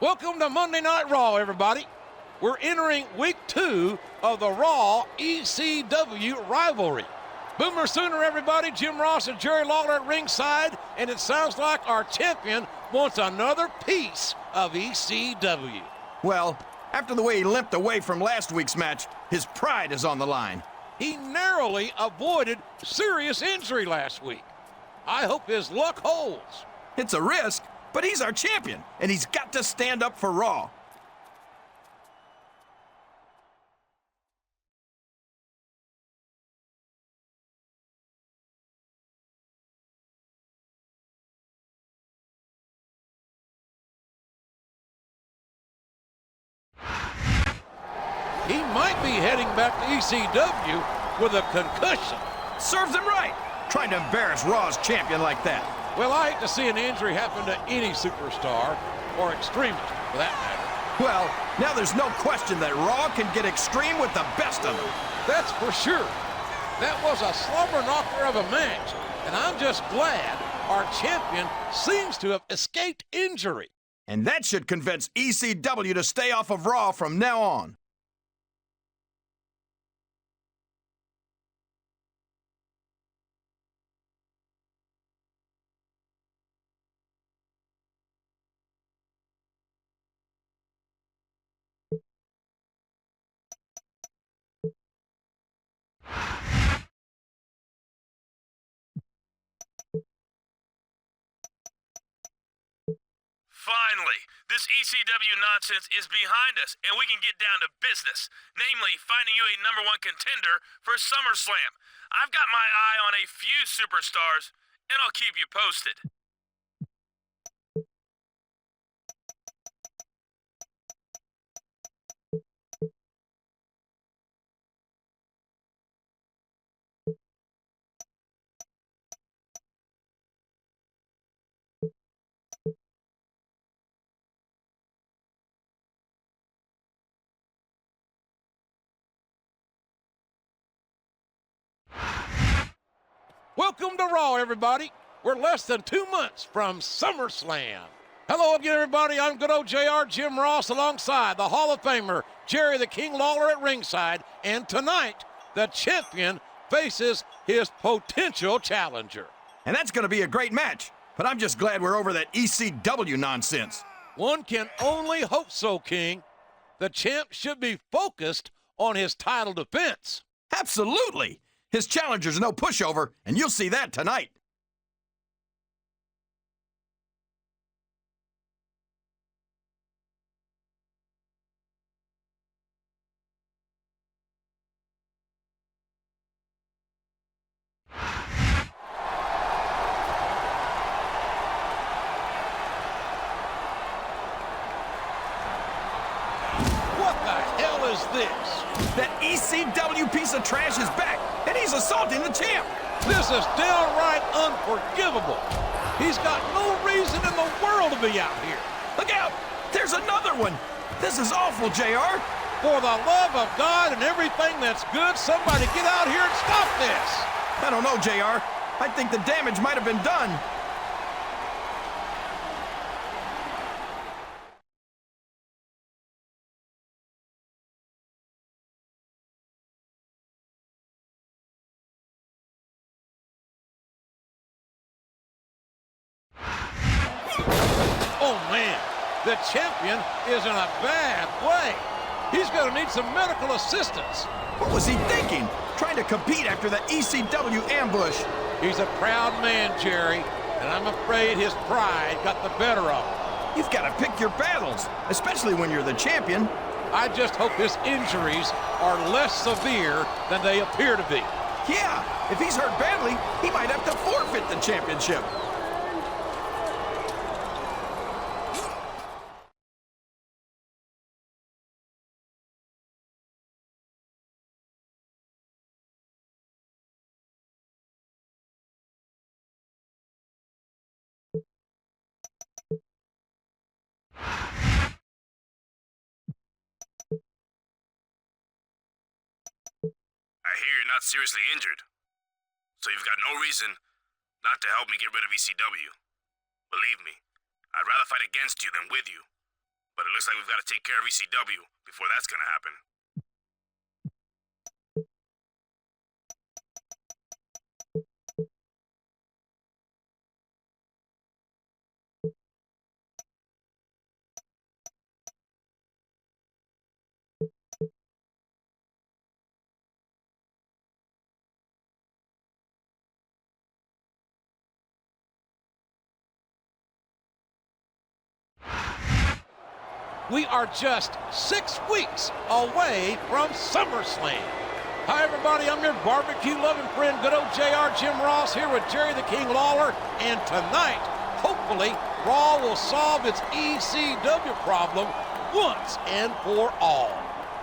Welcome to Monday Night Raw, everybody. We're entering week 2 of the Raw ECW rivalry. Boomer Sooner, everybody. Jim Ross and Jerry Lawler at ringside, and it sounds like our champion wants another piece of ECW. Well, after the way he limped away from last week's match, his pride is on the line. He narrowly avoided serious injury last week. I hope his luck holds. It's a risk, but he's our champion, and he's got to stand up for Raw. He might be heading back to ECW with a concussion. Serves him right, trying to embarrass Raw's champion like that. Well, I hate to see an injury happen to any superstar, or extremist, for that matter. Well, now there's no question that Raw can get extreme with the best of them. That's for sure. That was a slumber knocker of a match, and I'm just glad our champion seems to have escaped injury. And that should convince ECW to stay off of Raw from now on. Finally, this ECW nonsense is behind us, and we can get down to business, namely finding you a #1 contender for SummerSlam. I've got my eye on a few superstars, and I'll keep you posted. Welcome to Raw, everybody. We're less than 2 months from SummerSlam. Hello again, everybody. I'm good old JR, Jim Ross, alongside the Hall of Famer, Jerry the King Lawler at ringside. And tonight, the champion faces his potential challenger. And that's going to be a great match. But I'm just glad we're over that ECW nonsense. One can only hope so, King. The champ should be focused on his title defense. Absolutely. His challenger's no pushover, and you'll see that tonight. What the hell is this? That ECW piece of trash is back, and he's assaulting the champ. This is downright unforgivable. He's got no reason in the world to be out here. Look out! There's another one! This is awful, JR. For the love of God and everything that's good, somebody get out here and stop this. I don't know, JR. I think the damage might have been done. Oh, man, the champion is in a bad way. He's going to need some medical assistance. What was he thinking? Trying to compete after that ECW ambush. He's a proud man, Jerry, and I'm afraid his pride got the better of him. You've got to pick your battles, especially when you're the champion. I just hope his injuries are less severe than they appear to be. Yeah, if he's hurt badly, he might have to forfeit the championship. I hear you're not seriously injured, so you've got no reason not to help me get rid of ECW. Believe me, I'd rather fight against you than with you. But it looks like we've got to take care of ECW before that's gonna happen. We are just 6 weeks away from SummerSlam. Hi, everybody. I'm your barbecue-loving friend, good old JR Jim Ross, here with Jerry the King Lawler. And tonight, hopefully, Raw will solve its ECW problem once and for all.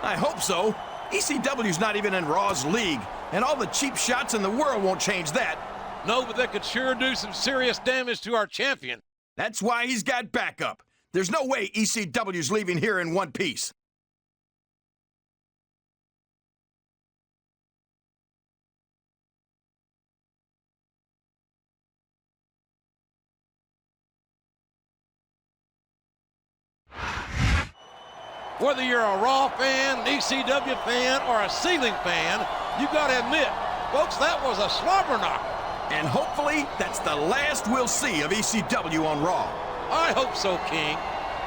I hope so. ECW's not even in Raw's league, and all the cheap shots in the world won't change that. No, but they could sure do some serious damage to our champion. That's why he's got backup. There's no way ECW's leaving here in one piece. Whether you're a Raw fan, an ECW fan, or a ceiling fan, you gotta admit, folks, that was a slobber knocker. And hopefully, that's the last we'll see of ECW on Raw. I hope so, King.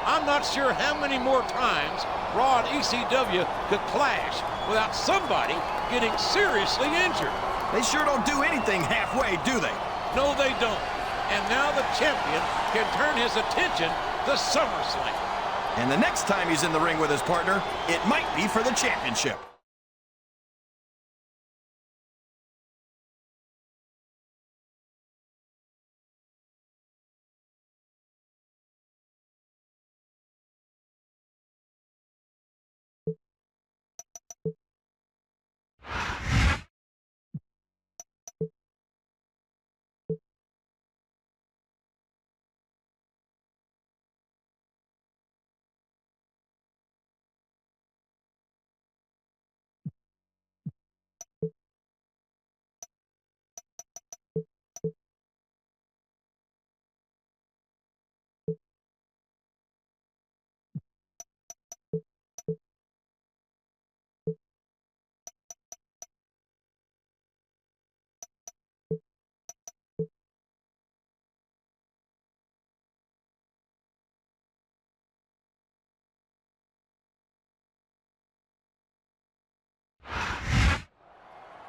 I'm not sure how many more times Raw and ECW could clash without somebody getting seriously injured. They sure don't do anything halfway, do they? No, they don't. And now the champion can turn his attention to SummerSlam. And the next time he's in the ring with his partner, it might be for the championship.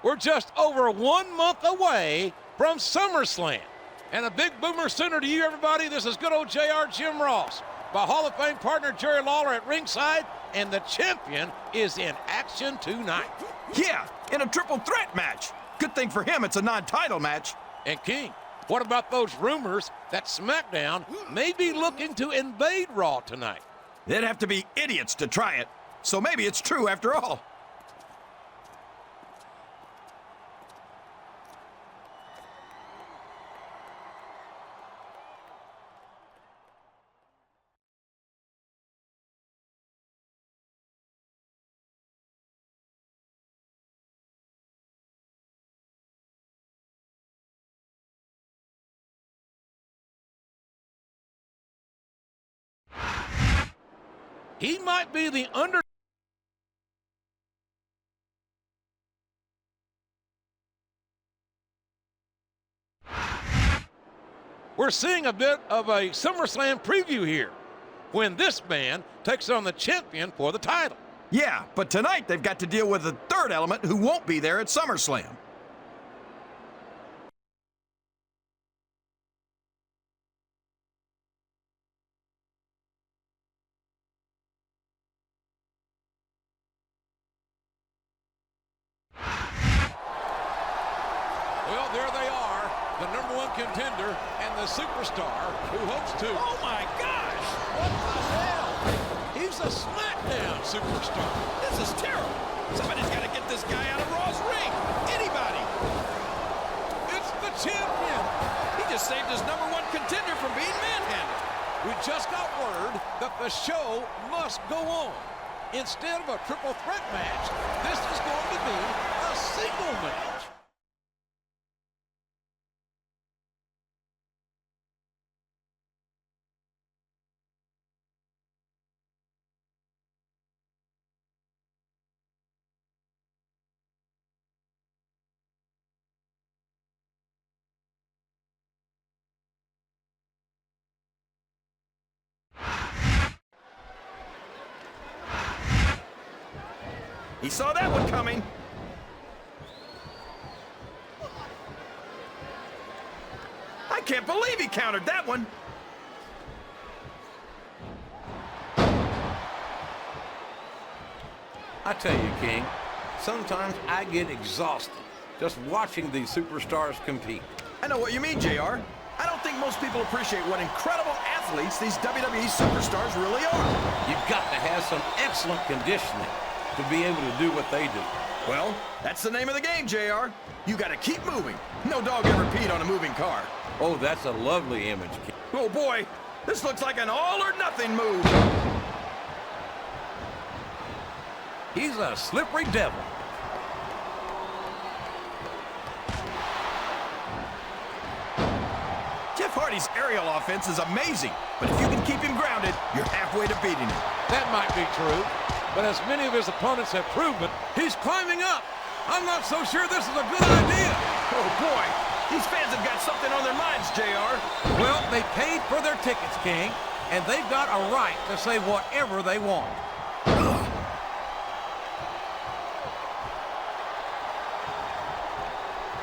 We're just over 1 month away from SummerSlam. And a big boomer sooner to you, everybody. This is good old JR Jim Ross. My Hall of Fame partner, Jerry Lawler, at ringside. And the champion is in action tonight. Yeah, in a triple threat match. Good thing for him, it's a non-title match. And King, what about those rumors that SmackDown may be looking to invade Raw tonight? They'd have to be idiots to try it. So maybe it's true after all. He might be the under. We're seeing a bit of a SummerSlam preview here when this man takes on the champion for the title. Yeah, but tonight they've got to deal with a third element who won't be there at SummerSlam. Well, there they are, the #1 contender and the superstar who hopes to. Oh my gosh! What the hell? He's a SmackDown superstar. This is terrible. Somebody's got to get this guy out of Raw's ring. Anybody. It's the champion. He just saved his #1 contender from being manhandled. We just got word that the show must go on. Instead of a triple threat match, this is going to be a single match. He saw that one coming. I can't believe he countered that one. I tell you, King, sometimes I get exhausted just watching these superstars compete. I know what you mean, JR. I don't think most people appreciate what incredible athletes these WWE superstars really are. You've got to have some excellent conditioning to be able to do what they do. Well, that's the name of the game, JR. You got to keep moving. No dog ever peed on a moving car. Oh, that's a lovely image, King. Oh, boy. This looks like an all-or-nothing move. He's a slippery devil. Jeff Hardy's aerial offense is amazing, but if you can keep him grounded, you're halfway to beating him. That might be true, but as many of his opponents have proven, he's climbing up. I'm not so sure this is a good idea. Oh, boy. These fans have got something on their minds, JR. Well, they paid for their tickets, King, and they've got a right to say whatever they want.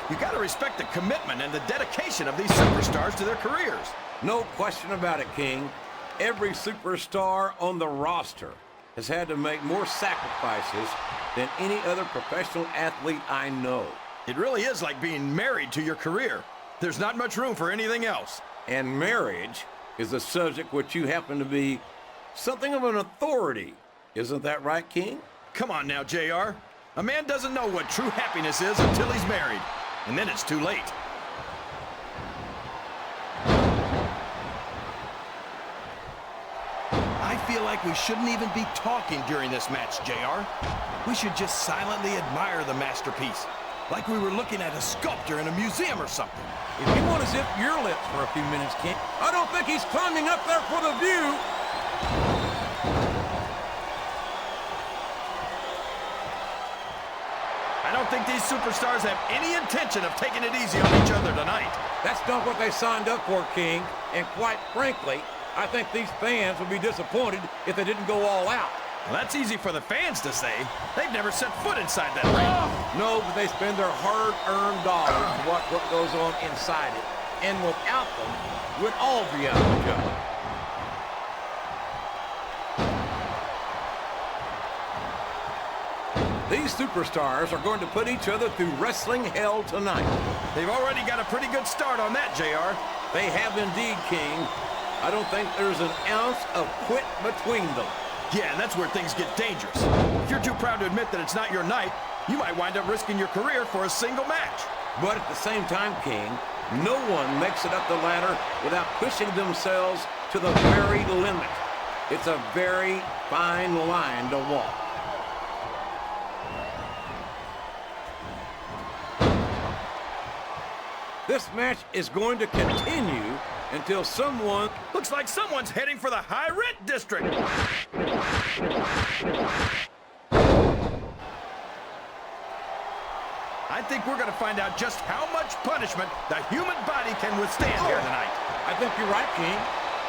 You got to respect the commitment and the dedication of these superstars to their careers. No question about it, King. Every superstar on the roster has had to make more sacrifices than any other professional athlete I know. It really is like being married to your career. There's not much room for anything else. And marriage is a subject which you happen to be something of an authority. Isn't that right, King? Come on now, JR. A man doesn't know what true happiness is until he's married. And then it's too late. I feel like we shouldn't even be talking during this match, JR. We should just silently admire the masterpiece, like we were looking at a sculpture in a museum or something. If you want to zip your lips for a few minutes, King, I don't think he's climbing up there for the view. I don't think these superstars have any intention of taking it easy on each other tonight. That's not what they signed up for, King. And quite frankly, I think these fans would be disappointed if they didn't go all out. Well, that's easy for the fans to say. They've never set foot inside that ring. No, but they spend their hard-earned dollars to watch what goes on inside it. And without them, we'd all be out of a job. These superstars are going to put each other through wrestling hell tonight. They've already got a pretty good start on that, JR. They have indeed, King. I don't think there's an ounce of quit between them. Yeah, and that's where things get dangerous. If you're too proud to admit that it's not your night, you might wind up risking your career for a single match. But at the same time, King, no one makes it up the ladder without pushing themselves to the very limit. It's a very fine line to walk. This match is going to continue until someone... Looks like someone's heading for the high-rent district. I think we're going to find out just how much punishment the human body can withstand here tonight. I think you're right, King.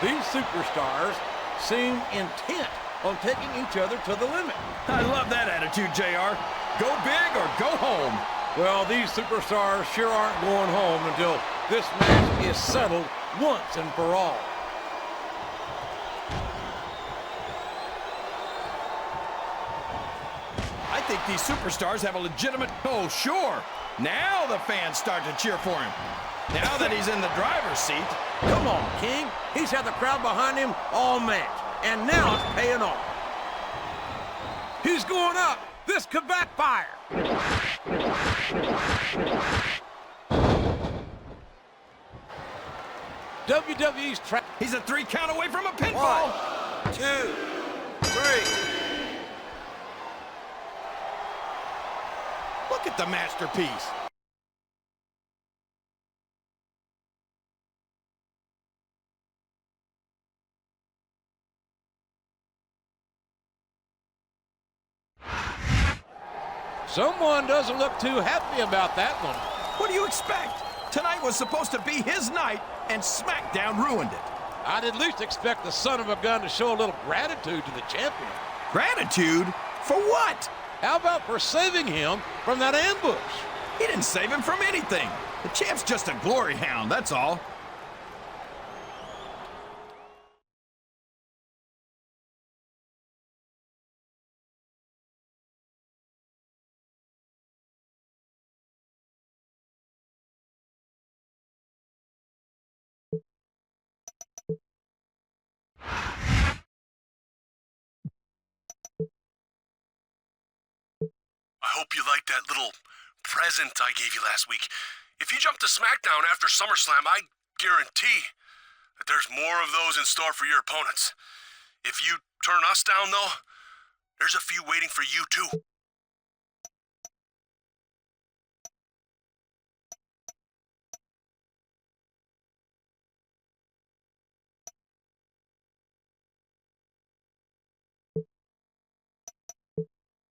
These superstars seem intent on taking each other to the limit. I love that attitude, JR. Go big or go home. Well, these superstars sure aren't going home until this match is settled once and for all. I think these superstars have a legitimate... Oh, sure. Now the fans start to cheer for him. Now that he's in the driver's seat. Come on, King. He's had the crowd behind him all match, and now it's paying off. He's going up. This could backfire. WWE's track. He's a 3 count away from a pinfall. 1, 2, 3. Look at the masterpiece. Someone doesn't look too happy about that one. What do you expect? Tonight was supposed to be his night, and SmackDown ruined it. I'd at least expect the son of a gun to show a little gratitude to the champion. Gratitude? For what? How about for saving him from that ambush? He didn't save him from anything. The champ's just a glory hound, that's all. I hope you liked that little present I gave you last week. If you jump to SmackDown after SummerSlam, I guarantee that there's more of those in store for your opponents. If you turn us down, though, there's a few waiting for you, too.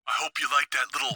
I hope you liked that little...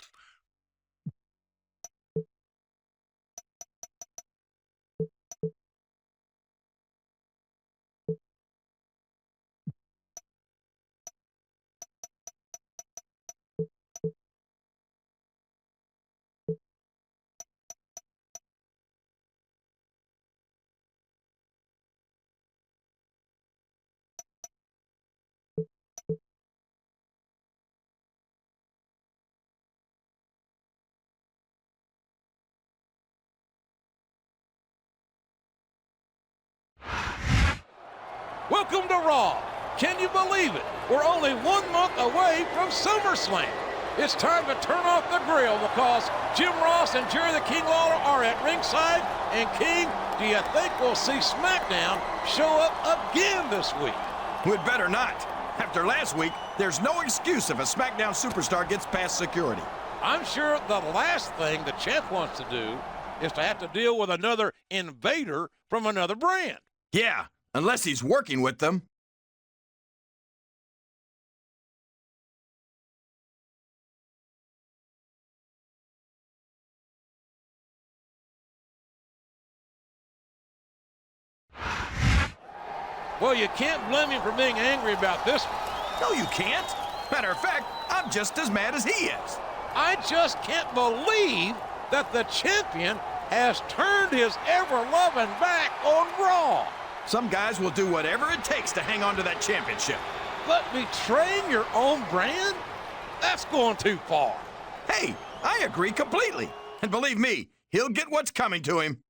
Welcome to Raw. Can you believe it? We're only 1 month away from SummerSlam. It's time to turn off the grill because Jim Ross and Jerry the King Lawler are at ringside. And King, do you think we'll see SmackDown show up again this week? We'd better not. After last week, there's no excuse if a SmackDown superstar gets past security. I'm sure the last thing the champ wants to do is to have to deal with another invader from another brand. Yeah, unless he's working with them. Well, you can't blame him for being angry about this one. No, you can't. Matter of fact, I'm just as mad as he is. I just can't believe that the champion has turned his ever-loving back on Raw. Some guys will do whatever it takes to hang on to that championship. But betraying your own brand? That's going too far. Hey, I agree completely. And believe me, he'll get what's coming to him.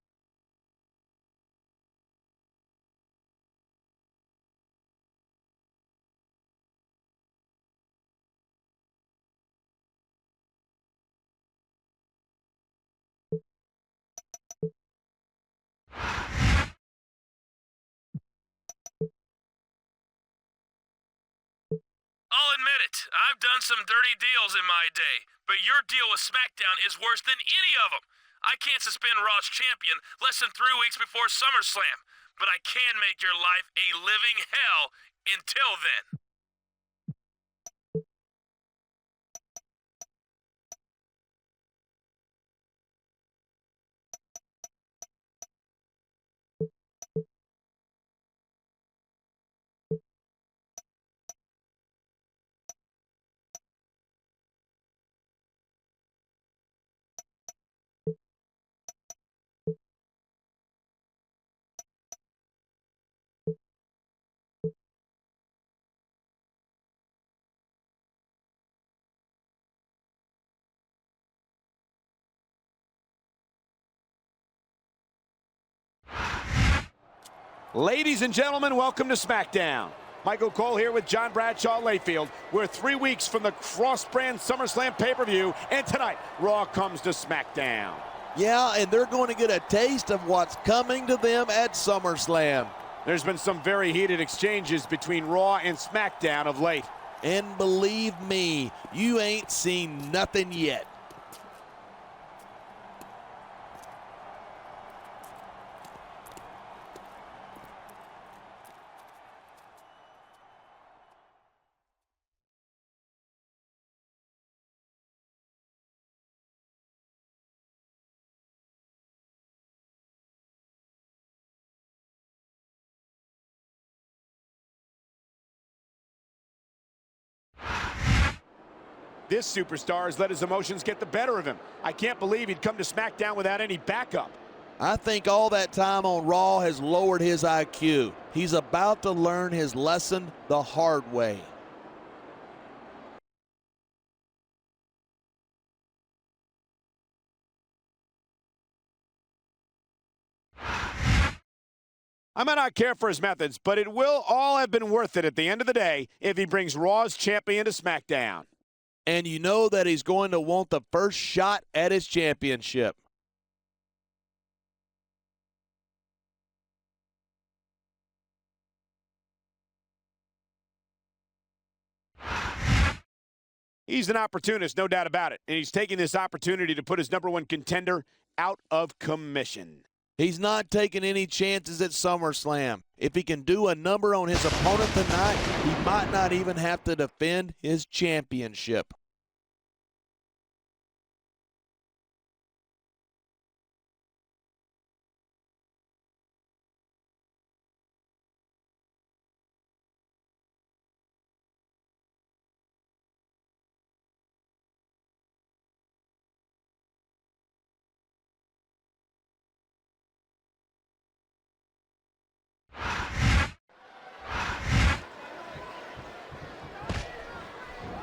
I'll admit it, I've done some dirty deals in my day, but your deal with SmackDown is worse than any of them. I can't suspend Raw's champion less than 3 weeks before SummerSlam, but I can make your life a living hell until then. Ladies and gentlemen, welcome to SmackDown. Michael Cole here with John Bradshaw Layfield. We're 3 weeks from the cross-brand SummerSlam pay-per-view, and tonight, Raw comes to SmackDown. Yeah, and they're going to get a taste of what's coming to them at SummerSlam. There's been some very heated exchanges between Raw and SmackDown of late. And believe me, you ain't seen nothing yet. This superstar has let his emotions get the better of him. I can't believe he'd come to SmackDown without any backup. I think all that time on Raw has lowered his IQ. He's about to learn his lesson the hard way. I might not care for his methods, but it will all have been worth it at the end of the day if he brings Raw's champion to SmackDown. And you know that he's going to want the first shot at his championship. He's an opportunist, no doubt about it, and he's taking this opportunity to put his #1 contender out of commission. He's not taking any chances at SummerSlam. If he can do a number on his opponent tonight, he might not even have to defend his championship.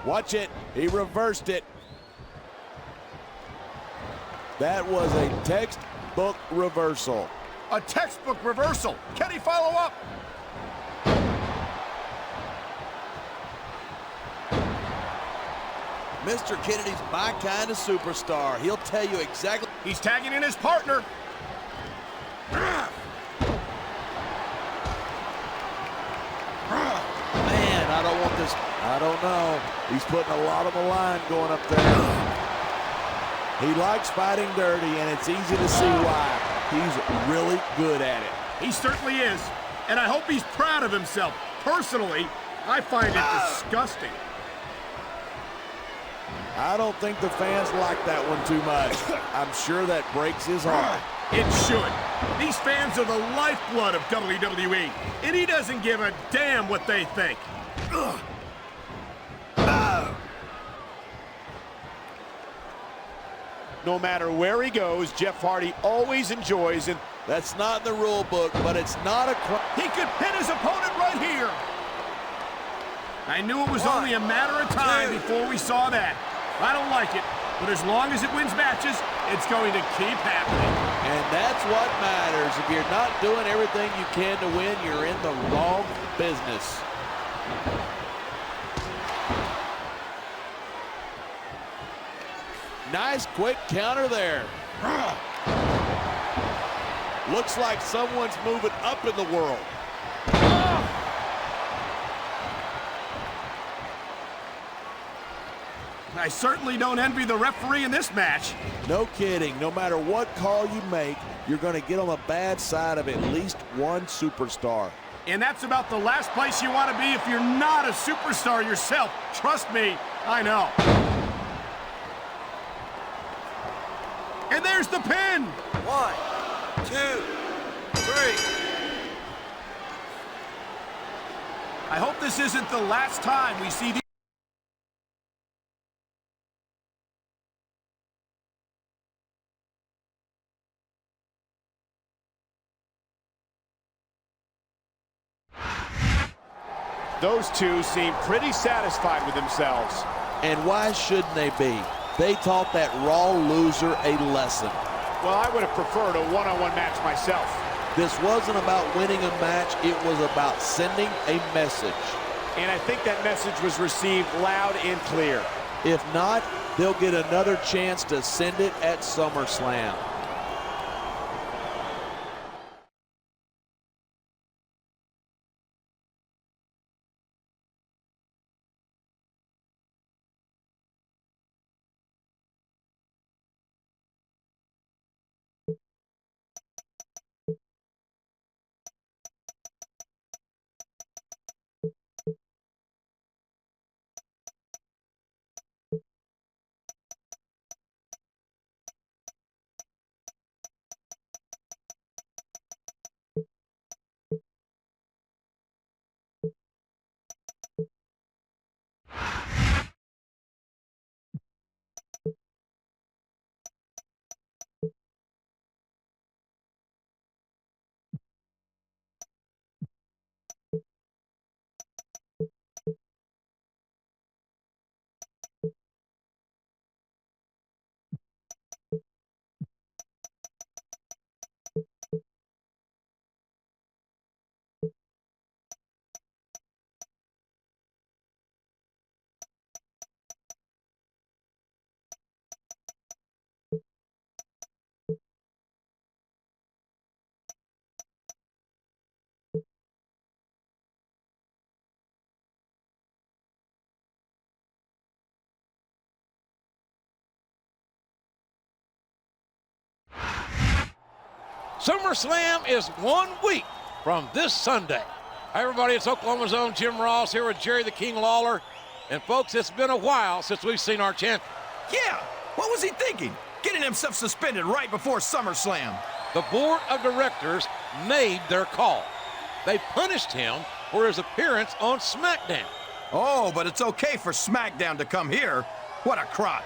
Watch it. He reversed it. That was a textbook reversal. A textbook reversal. Can he follow up? Mr. Kennedy's my kind of superstar. He'll tell you exactly. He's tagging in his partner. Man, I don't want this. I don't know. He's putting a lot on the line going up there. He likes fighting dirty, and it's easy to see why. He's really good at it. He certainly is. And I hope he's proud of himself. Personally, I find it disgusting. I don't think the fans like that one too much. I'm sure that breaks his heart. It should. These fans are the lifeblood of WWE, and he doesn't give a damn what they think. No matter where he goes, Jeff Hardy always enjoys it. That's not in the rule book, but it's not a crime. He could pin his opponent right here. I knew it was only a matter of time before we saw that. I don't like it, but as long as it wins matches, it's going to keep happening. And that's what matters. If you're not doing everything you can to win, you're in the wrong business. Nice quick counter there. Looks like someone's moving up in the world. I certainly don't envy the referee in this match. No kidding. No matter what call you make, you're going to get on the bad side of at least one superstar. And that's about the last place you want to be if you're not a superstar yourself. Trust me, I know. And there's the pin. 1, 2, 3. I hope this isn't the last time we see the Those two seem pretty satisfied with themselves. And why shouldn't they be? They taught that Raw loser a lesson. Well, I would have preferred a one-on-one match myself. This wasn't about winning a match. It was about sending a message. And I think that message was received loud and clear. If not, they'll get another chance to send it at SummerSlam. SummerSlam is 1 week from this Sunday. Hi, everybody. It's Oklahoma's own Jim Ross here with Jerry the King Lawler. And, folks, it's been a while since we've seen our champion. Yeah, what was he thinking? Getting himself suspended right before SummerSlam. The board of directors made their call. They punished him for his appearance on SmackDown. Oh, but it's okay for SmackDown to come here. What a crock.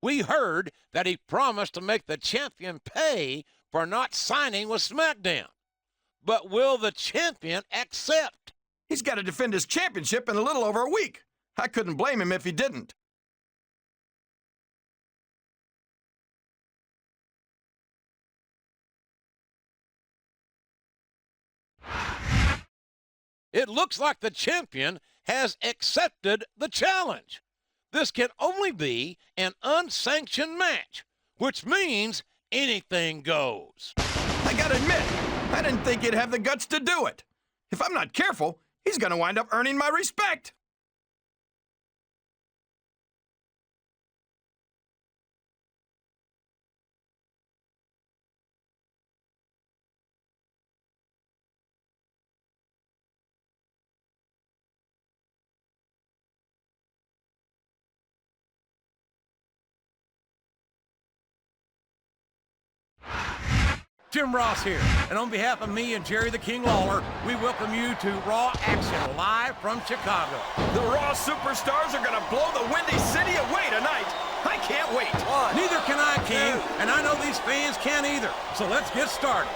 We heard that he promised to make the champion pay for not signing with SmackDown. But will the champion accept? He's got to defend his championship in a little over a week. I couldn't blame him if he didn't. It looks like the champion has accepted the challenge. This can only be an unsanctioned match, which means anything goes. I gotta admit, I didn't think he'd have the guts to do it. If I'm not careful, he's gonna wind up earning my respect. Jim Ross here, and on behalf of me and Jerry the King Lawler, we welcome you to Raw Action live from Chicago. The Raw superstars are gonna blow the Windy City away tonight. I can't wait. Neither can I, King, and I know these fans can't either. So let's get started.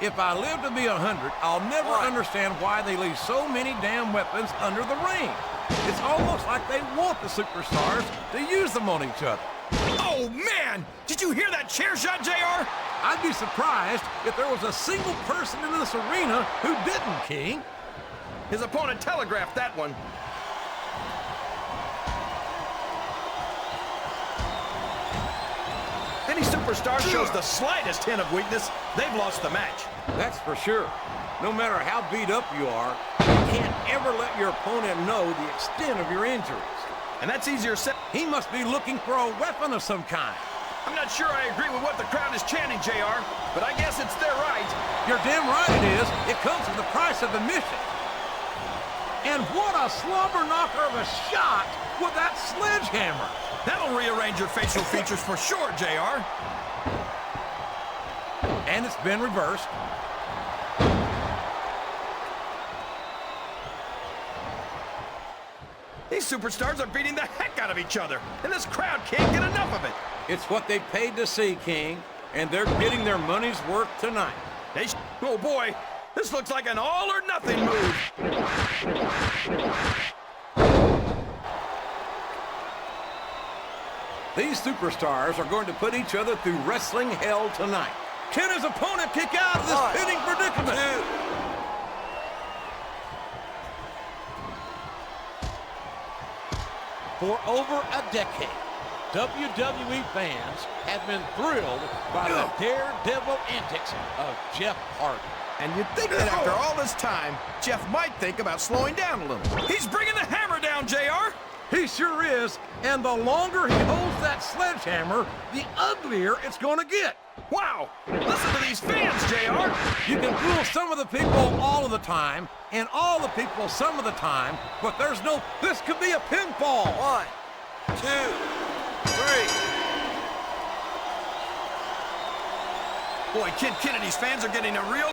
If I live to be 100, I'll never understand why they leave so many damn weapons under the ring. It's almost like they want the superstars to use them on each other. Oh, man! Did you hear that chair shot, JR? I'd be surprised if there was a single person in this arena who didn't, King. His opponent telegraphed that one. Any superstar shows the slightest hint of weakness, they've lost the match. That's for sure. No matter how beat up you are, you can't ever let your opponent know the extent of your injuries. And that's easier said. He must be looking for a weapon of some kind. I'm not sure I agree with what the crowd is chanting, JR, but I guess it's their right. You're damn right it is. It comes with the price of admission. And what a slobber knocker of a shot with that sledgehammer. That'll rearrange your facial features for sure, JR. And it's been reversed. These superstars are beating the heck out of each other, and this crowd can't get enough of it. It's what they paid to see, King, and they're getting their money's worth tonight. Oh boy, this looks like an all or nothing move. These superstars are going to put each other through wrestling hell tonight. Can his opponent kick out of this pitting predicament? For over a decade, WWE fans have been thrilled by the daredevil antics of Jeff Hardy. And you'd think that after all this time, Jeff might think about slowing down a little. He's bringing the hammer down, JR. He sure is, and the longer he holds that sledgehammer, the uglier it's going to get. Wow, listen to these fans, JR. You can fool some of the people all of the time, and all the people some of the time, but there's no, this could be a pinfall. 1, 2, 3. Boy, Kid Kennedy's fans are getting a real...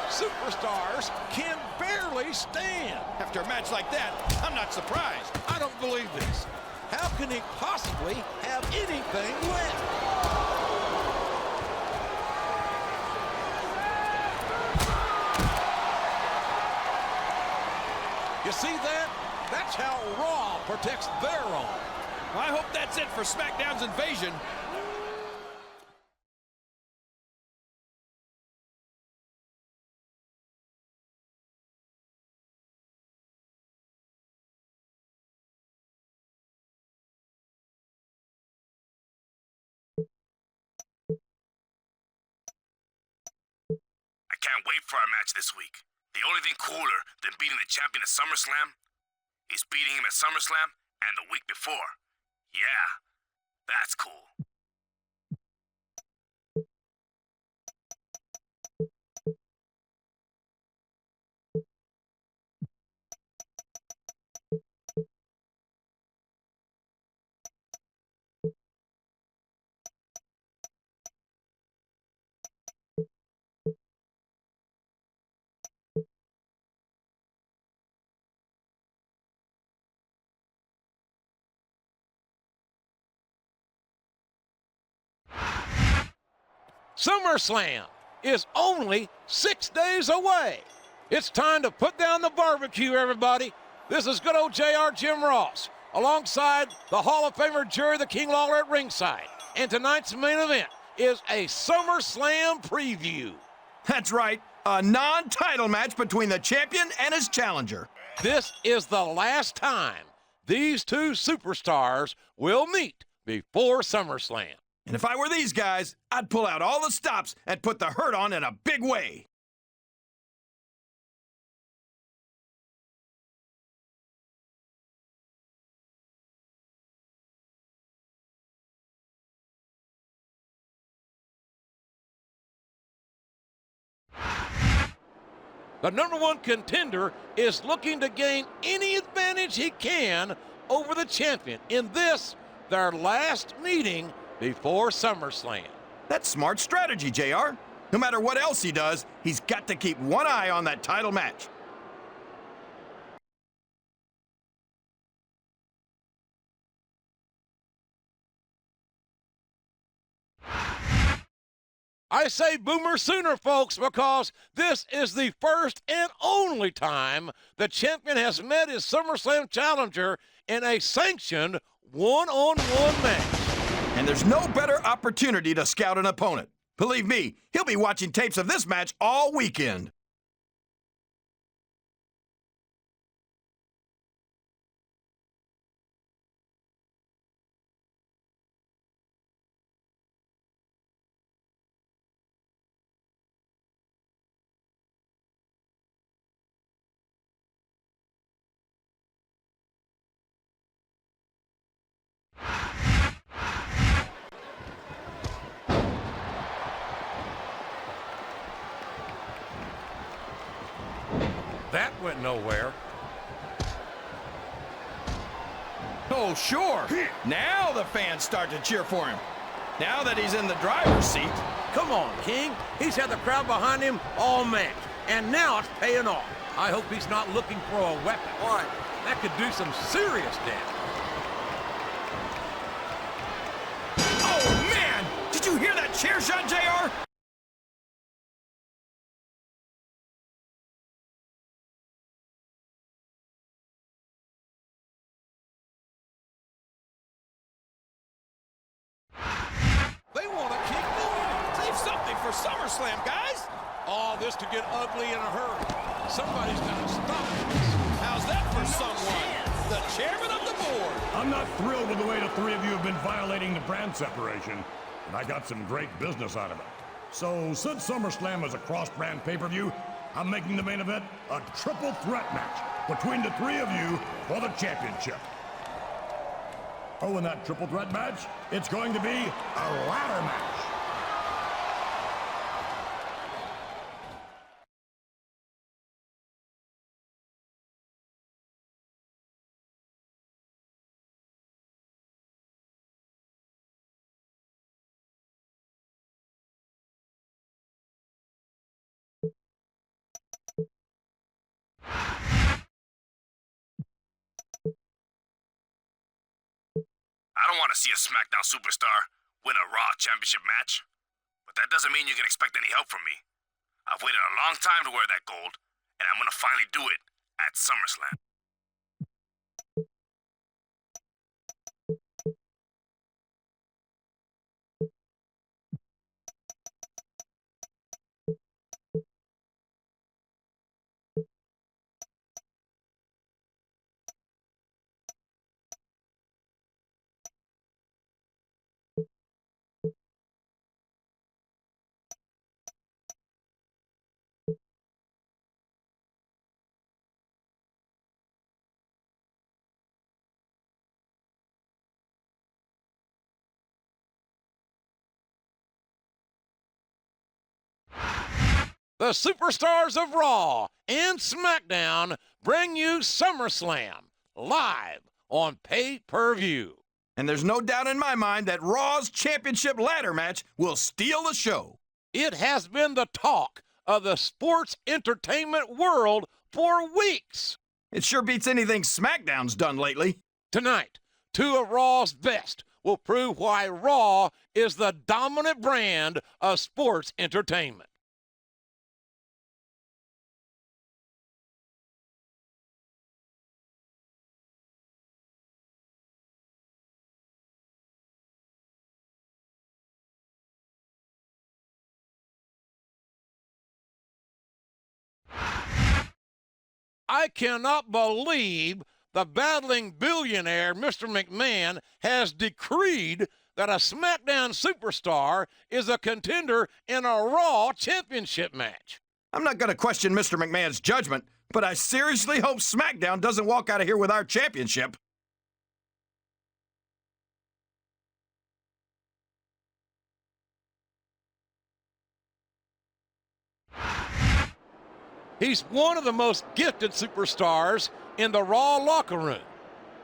Superstars can barely stand. After a match like that, I'm not surprised. I don't believe this. How can he possibly have anything left? You see that? That's Watch how Raw protects their own. I hope that's it for SmackDown's invasion. I can't wait for our match this week. The only thing cooler than beating the champion at SummerSlam is beating him at SummerSlam and the week before. Yeah, that's cool. SummerSlam is only 6 days away. It's time to put down the barbecue, everybody. This is good old JR Jim Ross, alongside the Hall of Famer Jerry the King Lawler at ringside. And tonight's main event is a SummerSlam preview. That's right, a non-title match between the champion and his challenger. This is the last time these two superstars will meet before SummerSlam. And if I were these guys, I'd pull out all the stops and put the hurt on in a big way. The #1 contender is looking to gain any advantage he can over the champion in this, their last meeting before SummerSlam. That's smart strategy, JR. No matter what else he does, he's got to keep one eye on that title match. I say boomer sooner, folks, because this is the first and only time the champion has met his SummerSlam challenger in a sanctioned one-on-one match. And there's no better opportunity to scout an opponent. Believe me, he'll be watching tapes of this match all weekend. That went nowhere. Oh, sure. Now the fans start to cheer for him. Now that he's in the driver's seat. Come on, King. He's had the crowd behind him all match, and now it's paying off. I hope he's not looking for a weapon. Why? That could do some serious damage. Oh, man! Did you hear that chair shot, JR? They want to keep going. Save something for SummerSlam, guys. All this to get ugly in a hurry. Somebody's got to stop this. How's that for someone? The chairman of the board. I'm not thrilled with the way the three of you have been violating the brand separation, and I got some great business out of it. So, since SummerSlam is a cross-brand pay-per-view, I'm making the main event a triple threat match between the three of you for the championship. Oh, in that triple threat match, it's going to be a ladder match. I don't want to see a SmackDown superstar win a Raw championship match, but that doesn't mean you can expect any help from me. I've waited a long time to wear that gold, and I'm going to finally do it at SummerSlam. the superstars of Raw and SmackDown bring you SummerSlam live on pay-per-view. And there's no doubt in my mind that Raw's championship ladder match will steal the show. It has been the talk of the sports entertainment world for weeks. It sure beats anything SmackDown's done lately. Tonight, two of Raw's best will prove why Raw is the dominant brand of sports entertainment. I cannot believe the battling billionaire Mr. McMahon has decreed that a SmackDown superstar is a contender in a Raw championship match. I'm not going to question Mr. McMahon's judgment, but I seriously hope SmackDown doesn't walk out of here with our championship. He's one of the most gifted superstars in the Raw locker room,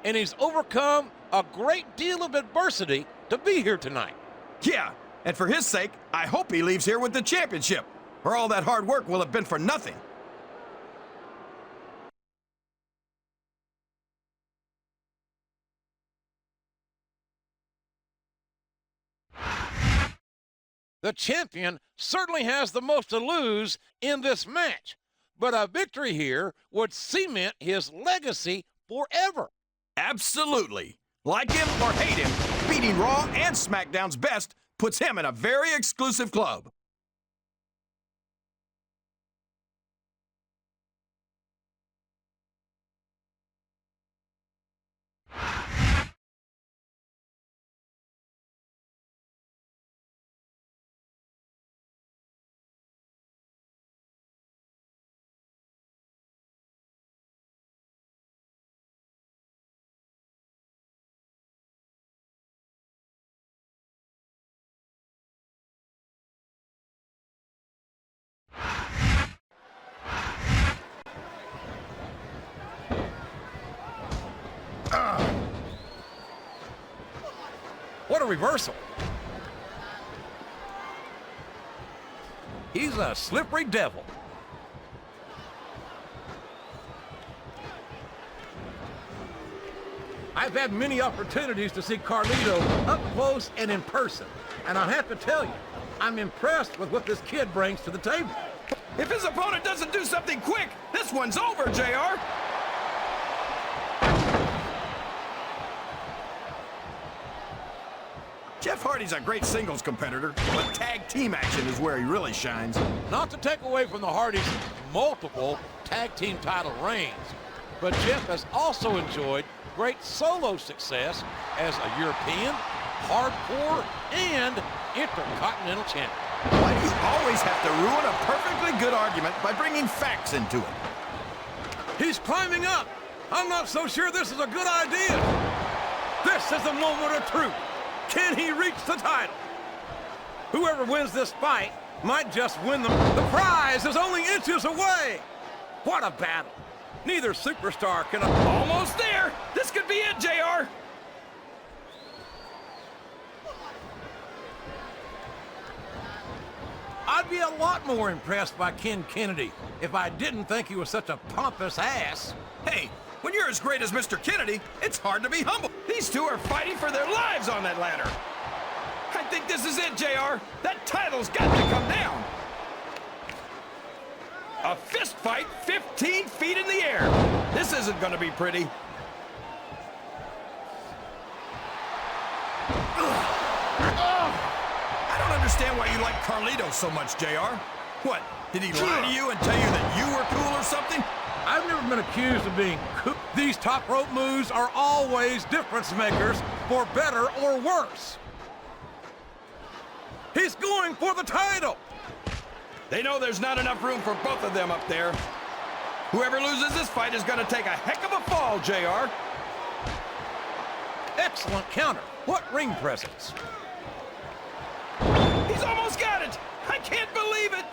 and he's overcome a great deal of adversity to be here tonight. Yeah, and for his sake, I hope he leaves here with the championship, or all that hard work will have been for nothing. The champion certainly has the most to lose in this match, but a victory here would cement his legacy forever. Absolutely. Like him or hate him, beating Raw and SmackDown's best puts him in a very exclusive club. What a reversal. He's a slippery devil. I've had many opportunities to see Carlito up close and in person, and I have to tell you, I'm impressed with what this kid brings to the table. If his opponent doesn't do something quick, this one's over, JR. Jeff Hardy's a great singles competitor, but tag team action is where he really shines. Not to take away from the Hardys' multiple tag team title reigns, but Jeff has also enjoyed great solo success as a European, hardcore, and intercontinental champion. Why do you always have to ruin a perfectly good argument by bringing facts into it? He's climbing up. I'm not so sure this is a good idea. This is the moment of truth. Can he reach the title? Whoever wins this fight might just win them. The prize is only inches away. What a battle. Neither superstar can... Almost there. This could be it, JR. I'd be a lot more impressed by Ken Kennedy if I didn't think he was such a pompous ass. Hey, when you're as great as Mr. Kennedy, it's hard to be humble. These two are fighting for their lives on that ladder. I think this is it, JR. That title's got to come down. A fist fight 15 feet in the air. This isn't going to be pretty. I don't understand why you like Carlito so much, JR. What, did he lie to you and tell you that you were cool or something? I've never been accused of being cool. These top rope moves are always difference makers, for better or worse. He's going for the title. They know there's not enough room for both of them up there. Whoever loses this fight is going to take a heck of a fall, JR. Excellent counter. What ring presence. He's almost got it. I can't believe it.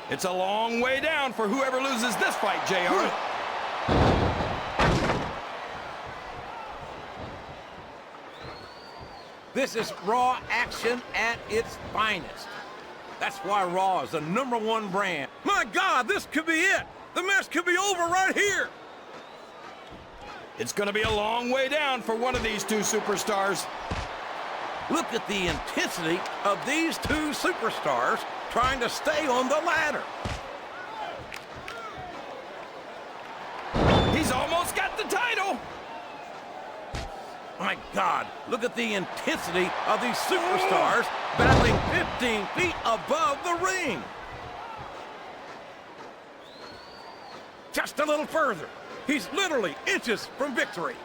It's a long way down for whoever loses this fight, JR. This is Raw action at its finest. That's why Raw is the #1 brand. My God, this could be it. The match could be over right here. It's going to be a long way down for one of these two superstars. Look at the intensity of these two superstars trying to stay on the ladder. He's almost got the title. My God, look at the intensity of these superstars battling 15 feet above the ring. Just a little further. He's literally inches from victory.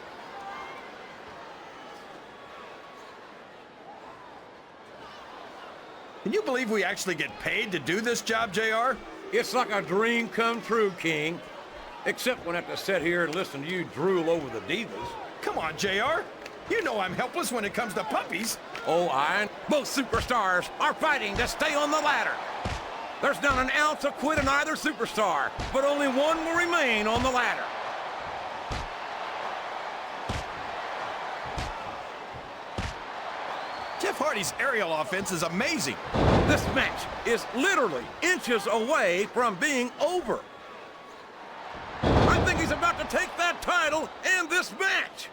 Can you believe we actually get paid to do this job, JR? It's like a dream come true, King. Except when I have to sit here and listen to you drool over the divas. Come on, JR. You know I'm helpless when it comes to puppies. Oh, both superstars are fighting to stay on the ladder. There's not an ounce of quit in either superstar, but only one will remain on the ladder. Jeff Hardy's aerial offense is amazing. This match is literally inches away from being over. I think he's about to take that title and this match.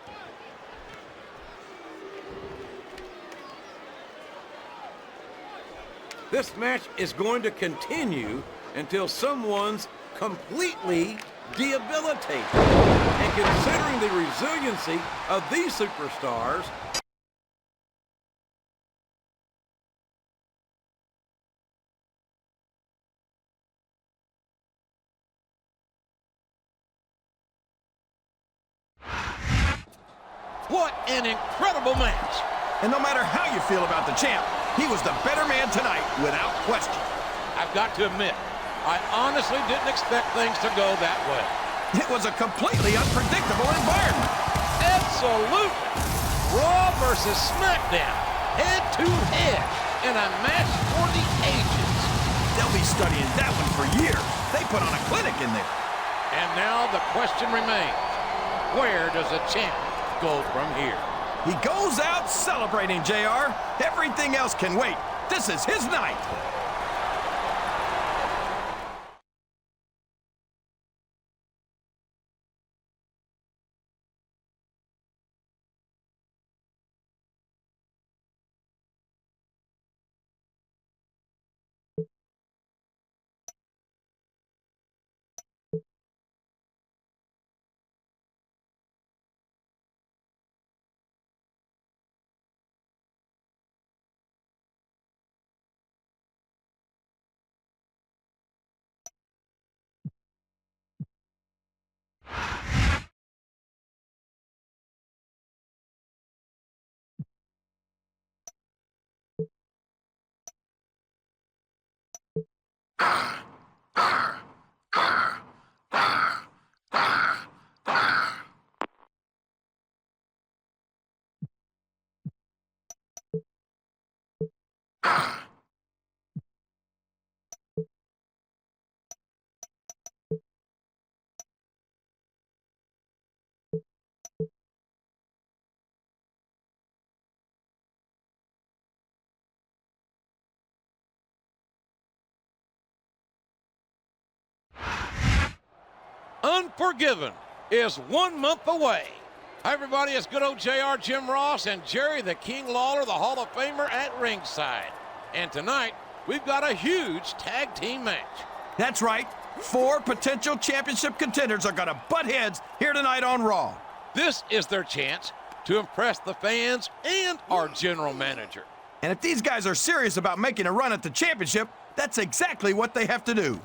This match is going to continue until someone's completely debilitated. And considering the resiliency of these superstars, what an incredible match. And no matter how you feel about the champ, he was the better man tonight, without question. I've got to admit, I honestly didn't expect things to go that way. It was a completely unpredictable environment. Absolutely. Raw versus SmackDown, head-to-head, in a match for the ages. They'll be studying that one for years. They put on a clinic in there. And now the question remains, where does the champ go from here? He goes out celebrating, JR. Everything else can wait. This is his night. Unforgiven is 1 month away. Hi, everybody. It's good old JR, Jim Ross, and Jerry the King Lawler, the Hall of Famer, at ringside. And tonight, we've got a huge tag team match. That's right. 4 potential championship contenders are going to butt heads here tonight on Raw. This is their chance to impress the fans and our general manager. And if these guys are serious about making a run at the championship, that's exactly what they have to do.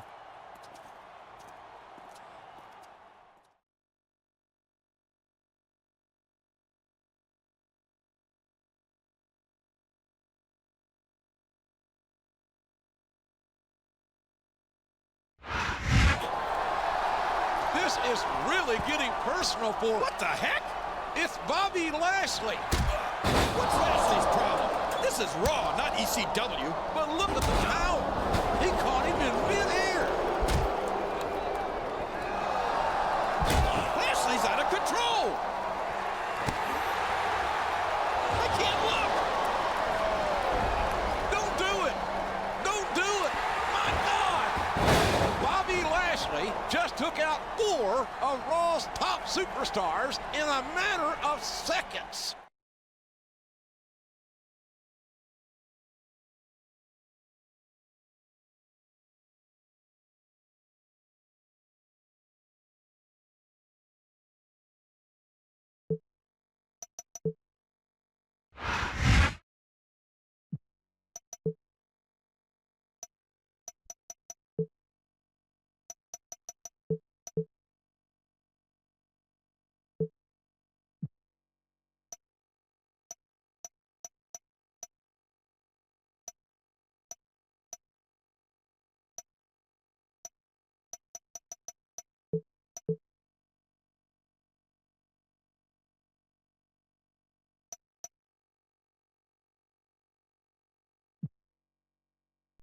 This is really getting personal for... What the heck? It's Bobby Lashley. What's Lashley's problem? This is Raw, not ECW. But look at the power. He caught him in midair. Lashley just took out 4 of Raw's top superstars in a matter of seconds.